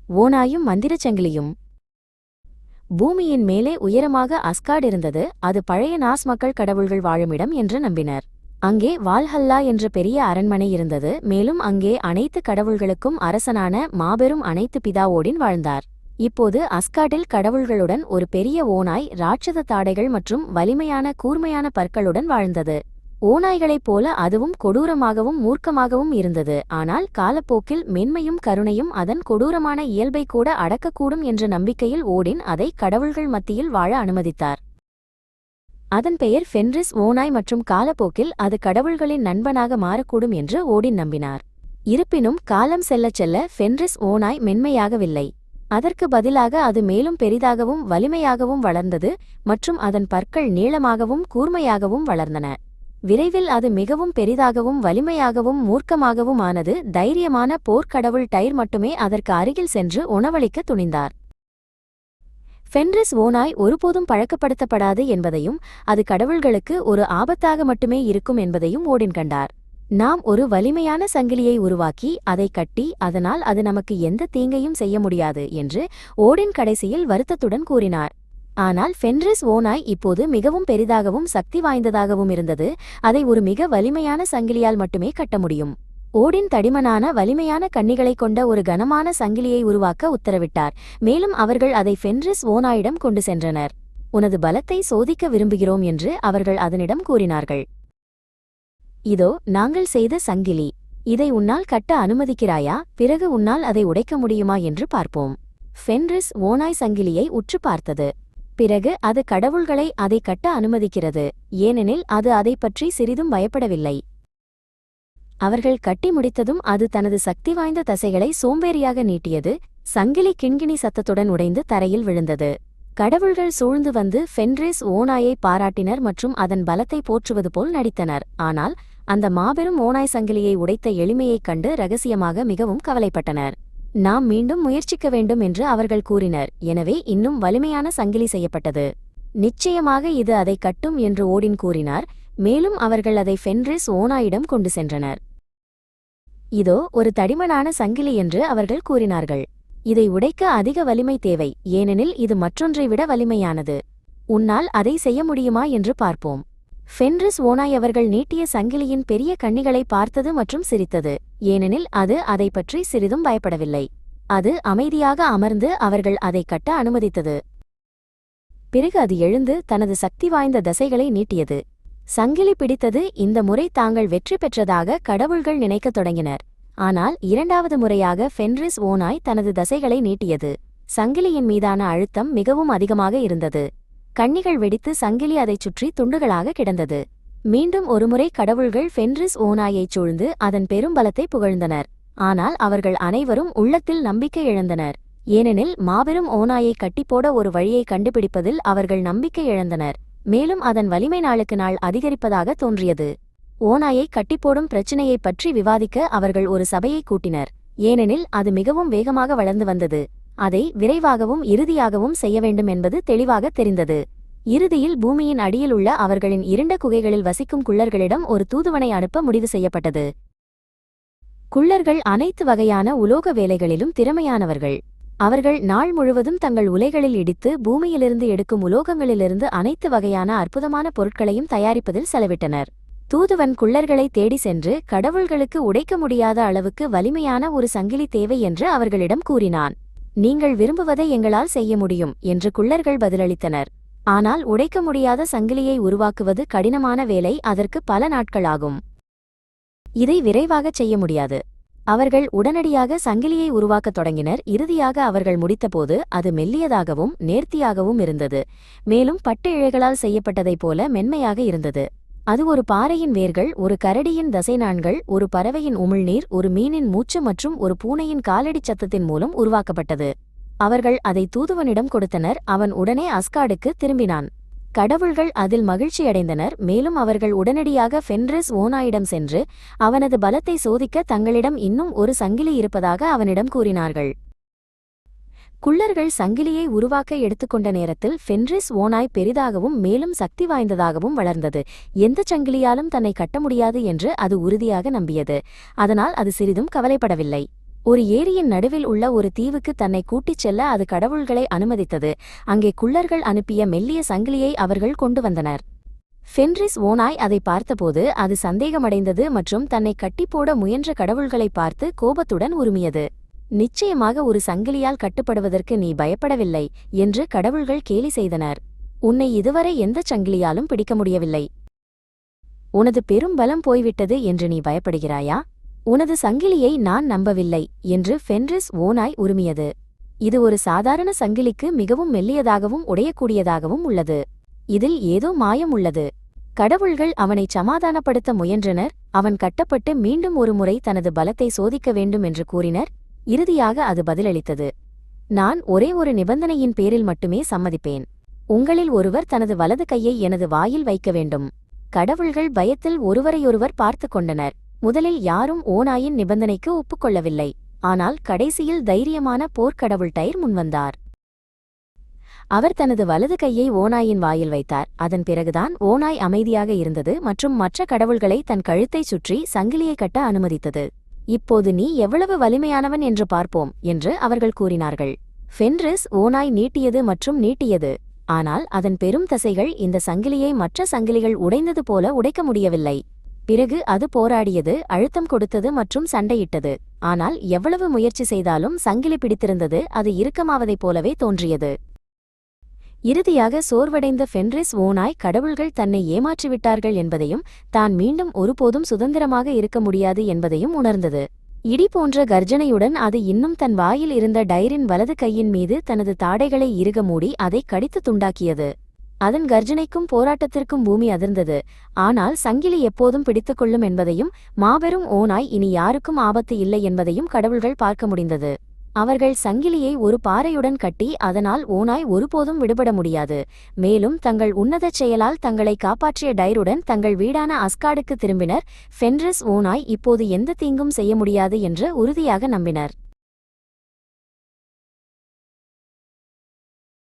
ஓநாயும் மந்திரச் சங்கிலியும். பூமியின் மேலே உயரமாக அஸ்கார்ட் இருந்தது. அது பழைய நாஸ் மக்கள் கடவுள்கள் வாழுமிடம் என்று நம்பினர். அங்கே வால்ஹல்லா என்ற பெரிய அரண்மனை இருந்தது. மேலும் அங்கே அனைத்து கடவுள்களுக்கும் அரசனான மாபெரும் அனைத்து பிதா ஓடின் வாழ்ந்தார். இப்போது அஸ்கார்டில் கடவுள்களுடன் ஒரு பெரிய ஓநாய் ராட்சத தாடைகள் மற்றும் வலிமையான கூர்மையான பற்களுடன் வாழ்ந்தது. ஓநாய்களைப் போல அதுவும் கொடூரமாகவும் மூர்க்கமாகவும் இருந்தது. ஆனால் காலப்போக்கில் மென்மையும் கருணையும் அதன் கொடூரமான இயல்பை கூட அடக்கக்கூடும் என்ற நம்பிக்கையில் ஓடின் அதை கடவுள்கள் மத்தியில் வாழ அனுமதித்தார். அதன் பெயர் ஃபென்ரிஸ் ஓநாய் மற்றும் காலப்போக்கில் அது கடவுள்களின் நண்பனாக மாறக்கூடும் என்று ஓடின் நம்பினார். இருப்பினும் காலம் செல்லச் செல்ல ஃபென்ரிஸ் ஓநாய் மென்மையாகவில்லை. அதற்கு பதிலாக அது மேலும் பெரிதாகவும் வலிமையாகவும் வளர்ந்தது மற்றும் அதன் பற்கள் நீளமாகவும் கூர்மையாகவும் வளர்ந்தன. விரைவில் அது மிகவும் பெரிதாகவும் வலிமையாகவும் மூர்க்கமாகவும் ஆனது. தைரியமான போர்க்கடவுள் டைர் மட்டுமே அதற்கு அருகில் சென்று உணவளிக்க துணிந்தார். ஃபென்ரிஸ் ஓநாய் ஒருபோதும் பழக்கப்படுத்தப்படாது என்பதையும் அது கடவுள்களுக்கு ஒரு ஆபத்தாக மட்டுமே இருக்கும் என்பதையும் ஓடின் கண்டார். நாம் ஒரு வலிமையான சங்கிலியை உருவாக்கி அதை கட்டி அதனால் அது நமக்கு எந்த தீங்கையும் செய்ய முடியாது என்று ஓடின் கடைசியில் வருத்தத்துடன் கூறினார். ஆனால் ஃபென்ரிஸ் ஓநாய் இப்போது மிகவும் பெரிதாகவும் சக்தி வாய்ந்ததாகவும் இருந்தது. அதை ஒரு மிக வலிமையான சங்கிலியால் மட்டுமே கட்ட முடியும். ஓடின் தடிமனான வலிமையான கண்ணிகளைக் கொண்ட ஒரு கனமான சங்கிலியை உருவாக்க உத்தரவிட்டார். மேலும் அவர்கள் அதை ஃபென்ரிஸ் ஓநாயிடம் கொண்டு சென்றனர். உனது பலத்தை சோதிக்க விரும்புகிறோம் என்று அவர்கள் அதனிடம் கூறினார்கள். இதோ நாங்கள் செய்த சங்கிலி. இதை உன்னால் கட்ட அனுமதிக்கிறாயா? பிறகு உன்னால் அதை உடைக்க முடியுமா என்று பார்ப்போம். ஃபென்ரிஸ் ஓநாய் சங்கிலியை உற்று பார்த்தது. பிறகு அது கடவுள்களை அதை கட்ட அனுமதிக்கிறது. ஏனெனில் அது அதை பற்றி சிறிதும் பயப்படவில்லை. அவர்கள் கட்டி முடித்ததும் அது தனது சக்தி வாய்ந்த தசைகளை சோம்பேறியாக நீட்டியது. சங்கிலி கிண்கிணி சத்தத்துடன் உடைந்து தரையில் விழுந்தது. கடவுள்கள் சூழ்ந்து வந்து ஃபென்ரிஸ் ஓநாயை பாராட்டினர் மற்றும் அதன் பலத்தை போற்றுவது போல் நடித்தனர். ஆனால் அந்த மாபெரும் ஓநாய் சங்கிலியை உடைத்த எளிமையைக் கண்டு ரகசியமாக மிகவும் கவலைப்பட்டனர். நாம் மீண்டும் முயற்சிக்க வேண்டும் என்று அவர்கள் கூறினர். எனவே இன்னும் வலிமையான சங்கிலி செய்யப்பட்டது. நிச்சயமாக இது அதை கட்டும் என்று ஓடின் கூறினார். மேலும் அவர்கள் அதை ஃபென்ரிஸ் ஓநாயிடம் கொண்டு சென்றனர். இதோ ஒரு தடிமனான சங்கிலி என்று அவர்கள் கூறினார்கள். இதை உடைக்க அதிக வலிமை தேவை, ஏனெனில் இது மற்றொன்றை விட வலிமையானது. உன்னால் அதை செய்ய முடியுமா என்று பார்ப்போம். ஃபென்ரிஸ் ஓநாய் அவர்கள் நீட்டிய சங்கிலியின் பெரிய கண்ணிகளை பார்த்தது மற்றும் சிரித்தது. ஏனெனில் அது அதை பற்றி சிறிதும் பயப்படவில்லை. அது அமைதியாக அமர்ந்து அவர்கள் அதை கட்ட அனுமதித்தது. பிறகு அது எழுந்து தனது சக்தி வாய்ந்த தசைகளை நீட்டியது. சங்கிலி பிடித்தது. இந்த முறை தாங்கள் வெற்றி பெற்றதாக கடவுள்கள் நினைக்கத் தொடங்கினர். ஆனால் இரண்டாவது முறையாக ஃபென்ரிஸ் ஓநாய் தனது தசைகளை நீட்டியது. சங்கிலியின் மீதான அழுத்தம் மிகவும் அதிகமாக இருந்தது. கண்ணிகள் வெடித்து சங்கிலி அதைச் சுற்றி துண்டுகளாக கிடந்தது. மீண்டும் ஒருமுறை கடவுள்கள் ஃபென்ரிஸ் ஓநாயைச் சூழ்ந்து அதன் பெரும் பலத்தை புகழ்ந்தனர். ஆனால் அவர்கள் அனைவரும் உள்ளத்தில் நம்பிக்கை இழந்தனர். ஏனெனில் மாபெரும் ஓநாயை கட்டிப்போட ஒரு வழியை கண்டுபிடிப்பதில் அவர்கள் நம்பிக்கை இழந்தனர். மேலும் அதன் வலிமை நாளுக்கு நாள் அதிகரிப்பதாக தோன்றியது. ஓநாயை கட்டிப்போடும் பிரச்சினையைப் பற்றி விவாதிக்க அவர்கள் ஒரு சபையை கூட்டினர். ஏனெனில் அது மிகவும் வேகமாக வளர்ந்து வந்தது. அதை விரைவாகவும் இறுதியாகவும் செய்ய வேண்டும் என்பது தெளிவாக தெரிந்தது. இறுதியில் பூமியின் அடியில் உள்ள அவர்களின் இருண்ட குகைகளில் வசிக்கும் குள்ளர்களிடம் ஒரு தூதுவனை அனுப்ப முடிவு செய்யப்பட்டது. குள்ளர்கள் அனைத்து வகையான உலோக வேலைகளிலும் திறமையானவர்கள். அவர்கள் நாள் முழுவதும் தங்கள் உலைகளில் இடித்து பூமியிலிருந்து எடுக்கும் உலோகங்களிலிருந்து அனைத்து வகையான அற்புதமான பொருட்களையும் தயாரிப்பதில் செலவிட்டனர். தூதுவன் குள்ளர்களை தேடி சென்று கடவுள்களுக்கு உடைக்க முடியாத அளவுக்கு வலிமையான ஒரு சங்கிலி தேவை என்று அவர்களிடம் கூறினான். நீங்கள் விரும்புவதை எங்களால் செய்ய முடியும் என்று குள்ளர்கள் பதிலளித்தனர். ஆனால் உடைக்க முடியாத சங்கிலியை உருவாக்குவது கடினமான வேலை. அதற்கு பல நாட்களாகும். இதை விரைவாகச் செய்ய முடியாது. அவர்கள் உடனடியாக சங்கிலியை உருவாக்கத் தொடங்கினர். இறுதியாக அவர்கள் முடித்தபோது அது மெல்லியதாகவும் நேர்த்தியாகவும் இருந்தது. மேலும் பட்டு இழைகளால் செய்யப்பட்டதைப் போல மென்மையாக இருந்தது. அது ஒரு பாறையின் வேர்கள், ஒரு கரடியின் தசைநாண்கள், ஒரு பறவையின் உமிழ்நீர், ஒரு மீனின் மூச்சு மற்றும் ஒரு பூனையின் காலடிச் சத்தத்தின் மூலம் உருவாக்கப்பட்டது. அவர்கள் அதை தூதுவனிடம் கொடுத்தனர். அவன் உடனே அஸ்கார்டுக்கு திரும்பினான். கடவுள்கள் அதில் மகிழ்ச்சியடைந்தனர். மேலும் அவர்கள் உடனடியாக ஃபென்ரிஸ் ஓநாயிடம் சென்று அவனது பலத்தை சோதிக்க தங்களிடம் இன்னும் ஒரு சங்கிலி இருப்பதாக அவனிடம் கூறினார்கள். குள்ளர்கள் சங்கிலியை உருவாக்க எடுத்துக்கொண்ட நேரத்தில் ஃபென்ரிஸ் ஓநாய் பெரிதாகவும் மேலும் சக்தி வாய்ந்ததாகவும் வளர்ந்தது. எந்த சங்கிலியாலும் தன்னை கட்ட முடியாது என்று அது உறுதியாக நம்பியது. அதனால் அது சிறிதும் கவலைப்படவில்லை. ஒரு ஏரியின் நடுவில் உள்ள ஒரு தீவுக்கு தன்னை கூட்டிச் செல்ல அது கடவுள்களை அனுமதித்தது. அங்கே குள்ளர்கள் அனுப்பிய மெல்லிய சங்கிலியை அவர்கள் கொண்டு வந்தனர். ஃபென்ரிஸ் ஓநாய் அதை பார்த்தபோது அது சந்தேகமடைந்தது மற்றும் தன்னை கட்டிப்போட முயன்ற கடவுள்களை பார்த்து கோபத்துடன் உருமியது. நிச்சயமாக ஒரு சங்கிலியால் கட்டுப்படுவதற்கு நீ பயப்படவில்லை என்று கடவுள்கள் கேலி செய்தனர். உன்னை இதுவரை எந்தச் சங்கிலியாலும் பிடிக்க முடியவில்லை. உனது பெரும் பலம் போய்விட்டது என்று நீ பயப்படுகிறாயா? உனது சங்கிலியை நான் நம்பவில்லை என்று ஃபென்ரிஸ் ஓநாய் உருமியது. இது ஒரு சாதாரண சங்கிலிக்கு மிகவும் மெல்லியதாகவும் உடையக்கூடியதாகவும் உள்ளது. இதில் ஏதோ மாயம் உள்ளது. கடவுள்கள் அவனை சமாதானப்படுத்த முயன்றனர். அவன் கட்டப்பட்டு மீண்டும் ஒரு முறை தனது பலத்தை சோதிக்க வேண்டும் என்று கூறினர். இறுதியாக அது பதிலளித்தது. நான் ஒரே ஒரு நிபந்தனையின் பேரில் மட்டுமே சம்மதிப்பேன். உங்களில் ஒருவர் தனது வலது கையை எனது வாயில் வைக்க வேண்டும். கடவுள்கள் பயத்தில் ஒருவரையொருவர் பார்த்து கொண்டனர். முதலில் யாரும் ஓநாயின் நிபந்தனைக்கு ஒப்புக்கொள்ளவில்லை. ஆனால் கடைசியில் தைரியமான போர்க்கடவுள் டைர் முன்வந்தார். அவர் தனது வலது கையை ஓநாயின் வாயில் வைத்தார். அதன் பிறகுதான் ஓநாய் அமைதியாக இருந்தது மற்றும் மற்ற கடவுள்களை தன் கழுத்தைச் சுற்றி சங்கிலியை கட்ட அனுமதித்தது. இப்போது நீ எவ்வளவு வலிமையானவன் என்று பார்ப்போம் என்று அவர்கள் கூறினார்கள். ஃபென்ரிஸ் ஓநாய் நீட்டியது மற்றும் நீட்டியது. ஆனால் அதன் பெரும் தசைகள் இந்த சங்கிலியை மற்ற சங்கிலிகள் உடைந்தது போல உடைக்க முடியவில்லை. பிறகு அது போராடியது, அழுத்தம் கொடுத்தது மற்றும் சண்டையிட்டது. ஆனால் எவ்வளவு முயற்சி செய்தாலும் சங்கிலி பிடித்திருந்தது. அது இறுக்கமாவதைப் போலவே தோன்றியது. இறுதியாக சோர்வடைந்த ஃபென்ரிஸ் ஓநாய் கடவுள்கள் தன்னை ஏமாற்றிவிட்டார்கள் என்பதையும் தான் மீண்டும் ஒருபோதும் சுதந்திரமாக இருக்க முடியாது என்பதையும் உணர்ந்தது. இடி போன்ற கர்ஜனையுடன் அது இன்னும் தன் வாயில் இருந்த டைரின் வலது கையின் மீது தனது தாடைகளை இறுக மூடி அதை கடித்து துண்டாக்கியது. அதன் கர்ஜனைக்கும் போராட்டத்திற்கும் பூமி அதிர்ந்தது. ஆனால் சங்கிலி எப்போதும் பிடித்துக்கொள்ளும் என்பதையும் மாபெரும் ஓநாய் இனி யாருக்கும் ஆபத்து இல்லை என்பதையும் கடவுள்கள் பார்க்க முடிந்தது. அவர்கள் சங்கிலியை ஒரு பாறையுடன் கட்டி அதனால் ஓநாய் ஒருபோதும் விடுபட முடியாது. மேலும் தங்கள் உன்னதச் செயலால் தங்களை காப்பாற்றிய டைருடன் தங்கள் வீடான அஸ்கார்டுக்கு திரும்பினர். ஃபென்ரிஸ் ஓநாய் இப்போது எந்த தீங்கும் செய்ய முடியாது என்று உறுதியாக நம்பினர்.